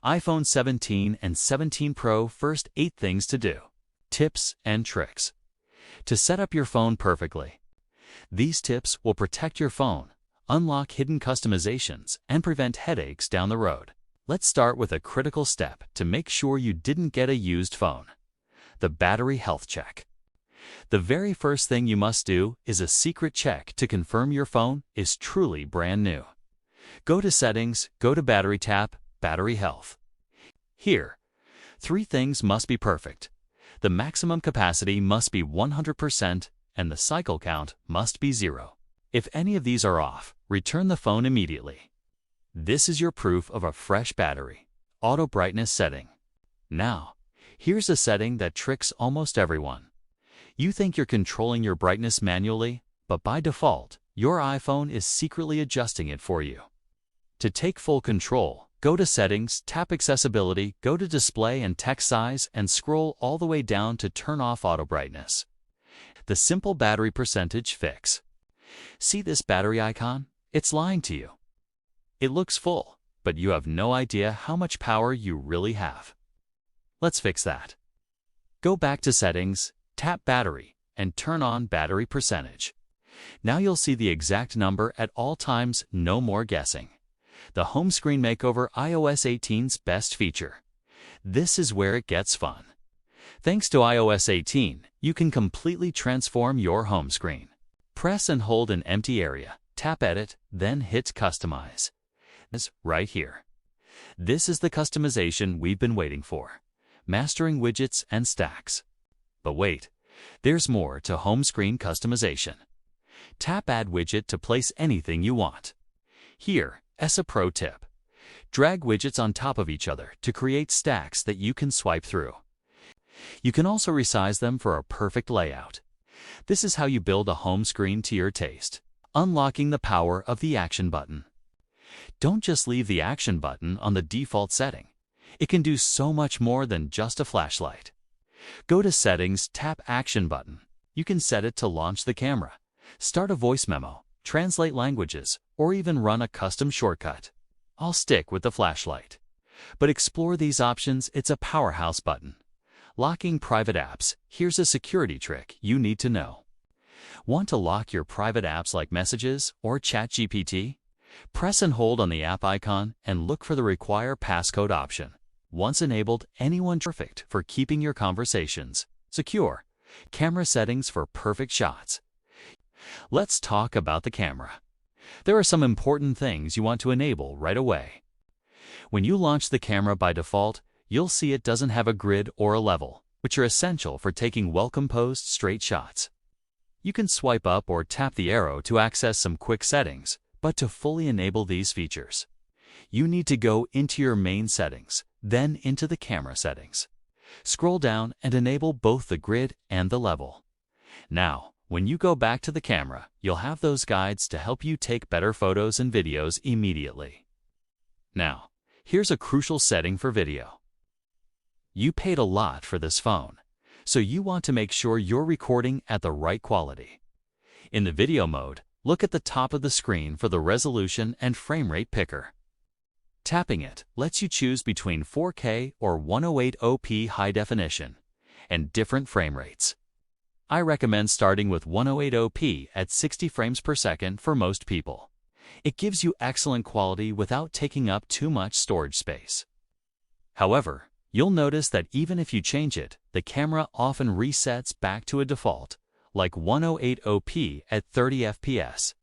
iPhone 17 and 17 Pro first 8 things to do. Tips and tricks to set up your phone perfectly. These tips will protect your phone, unlock hidden customizations, and prevent headaches down the road. Let's start with a critical step to make sure you didn't get a used phone: the battery health check. The very first thing you must do is a secret check to confirm your phone is truly brand new. Go to Settings, go to Battery tab, Battery Health. Here, 3 things must be perfect. The maximum capacity must be 100% and the cycle count must be 0. If any of these are off, return the phone immediately. This is your proof of a fresh battery. Auto brightness setting. Now, here's a setting that tricks almost everyone. You think you're controlling your brightness manually, but by default, your iPhone is secretly adjusting it for you. To take full control, go to Settings, tap Accessibility, go to Display and Text Size, and scroll all the way down to turn off auto brightness. The simple battery percentage fix. See this battery icon? It's lying to you. It looks full, but you have no idea how much power you really have. Let's fix that. Go back to Settings, tap Battery, and turn on Battery Percentage. Now you'll see the exact number at all times, no more guessing. The home screen makeover, iOS 18's best feature. This is where it gets fun. Thanks to iOS 18, you can completely transform your home screen. Press and hold an empty area, tap Edit, then hit Customize. It's right here. This is the customization we've been waiting for. Mastering widgets and stacks. But wait, there's more to home screen customization. Tap Add Widget to place anything you want. Here, as a pro tip, drag widgets on top of each other to create stacks that you can swipe through. You can also resize them for a perfect layout. This is how you build a home screen to your taste. Unlocking the power of the Action button. Don't just leave the Action button on the default setting. It can do so much more than just a flashlight. Go to Settings, tap Action button. You can set it to launch the camera, start a voice memo, translate languages, or even run a custom shortcut. I'll stick with the flashlight. But explore these options, it's a powerhouse button. Locking private apps. Here's a security trick you need to know. Want to lock your private apps like Messages or ChatGPT? Press and hold on the app icon and look for the Require Passcode option. Once enabled, anyone perfect for keeping your conversations secure. Camera settings for perfect shots. Let's talk about the camera. There are some important things you want to enable right away. When you launch the camera by default, you'll see it doesn't have a grid or a level, which are essential for taking well-composed straight shots. You can swipe up or tap the arrow to access some quick settings, but to fully enable these features, you need to go into your main settings, then into the camera settings. Scroll down and enable both the grid and the level. Now, when you go back to the camera, you'll have those guides to help you take better photos and videos immediately. Now, here's a crucial setting for video. You paid a lot for this phone, so you want to make sure you're recording at the right quality. In the video mode, look at the top of the screen for the resolution and frame rate picker. Tapping it lets you choose between 4K or 1080p high definition and different frame rates. I recommend starting with 1080p at 60 frames per second for most people. It gives you excellent quality without taking up too much storage space. However, you'll notice that even if you change it, the camera often resets back to a default, like 1080p at 30 fps.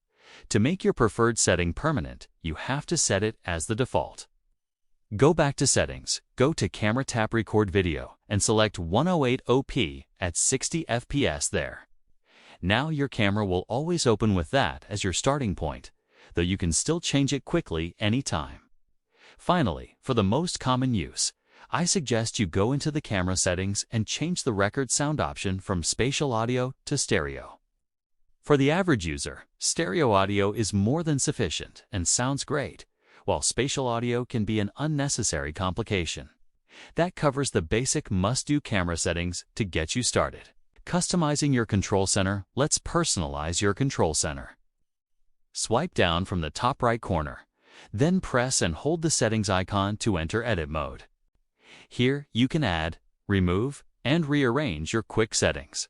To make your preferred setting permanent, you have to set it as the default. Go back to Settings, go to Camera, tap Record Video, and select 1080p at 60 fps there. Now your camera will always open with that as your starting point, though you can still change it quickly anytime. Finally, for the most common use, I suggest you go into the camera settings and change the record sound option from spatial audio to stereo. For the average user, stereo audio is more than sufficient and sounds great, while spatial audio can be an unnecessary complication. That covers the basic must-do camera settings to get you started. Customizing your control center. Let's personalize your control center. Swipe down from the top right corner. Then press and hold the settings icon to enter edit mode. Here you can add, remove, and rearrange your quick settings.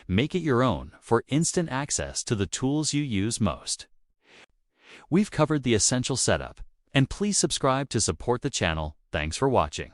Make it your own for instant access to the tools you use most. We've covered the essential setup, and please subscribe to support the channel. Thanks for watching.